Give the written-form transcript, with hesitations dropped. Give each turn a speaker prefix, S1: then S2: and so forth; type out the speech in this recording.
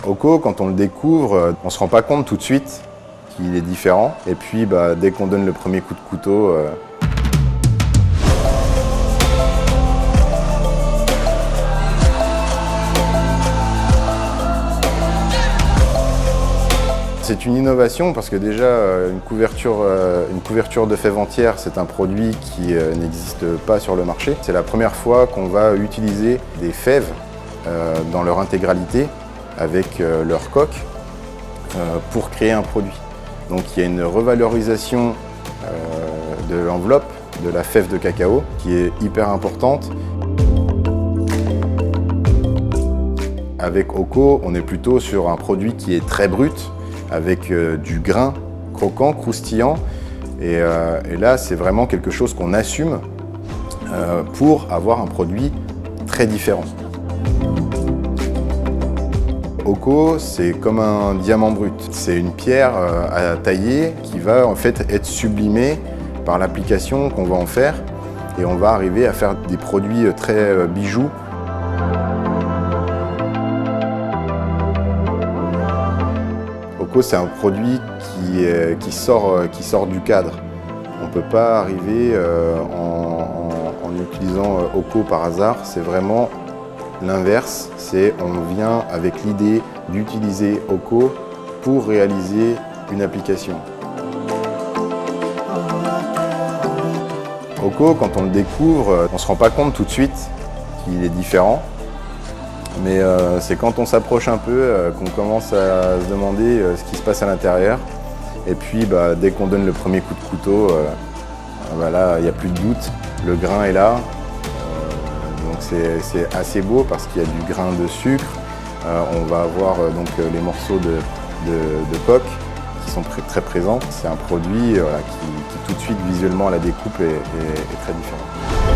S1: Oko, quand on le découvre, on ne se rend pas compte tout de suite qu'il est différent. Et puis dès qu'on donne le premier coup de couteau, c'est une innovation parce que déjà une couverture de fèves entières, c'est un produit qui n'existe pas sur le marché. C'est la première fois qu'on va utiliser des fèves dans leur intégralité avec leur coque pour créer un produit. Donc il y a une revalorisation de l'enveloppe de la fève de cacao qui est hyper importante. Avec Oko, on est plutôt sur un produit qui est très brut, avec du grain croquant, croustillant. Et là, c'est vraiment quelque chose qu'on assume pour avoir un produit très différent. Oko, c'est comme un diamant brut. C'est une pierre à tailler qui va en fait être sublimée par l'application qu'on va en faire. Et on va arriver à faire des produits très bijoux. Oko, c'est un produit qui sort du cadre. On ne peut pas arriver en utilisant Oko par hasard. C'est vraiment l'inverse. On vient avec l'idée d'utiliser Oko pour réaliser une application. Oko, quand on le découvre, on ne se rend pas compte tout de suite qu'il est différent. Mais c'est quand on s'approche un peu qu'on commence à se demander ce qui se passe à l'intérieur. Et puis dès qu'on donne le premier coup de couteau, là, il n'y a plus de doute, le grain est là. Donc c'est assez beau parce qu'il y a du grain de sucre. On va avoir donc les morceaux de coque qui sont très présents. C'est un produit qui tout de suite visuellement à la découpe est très différent.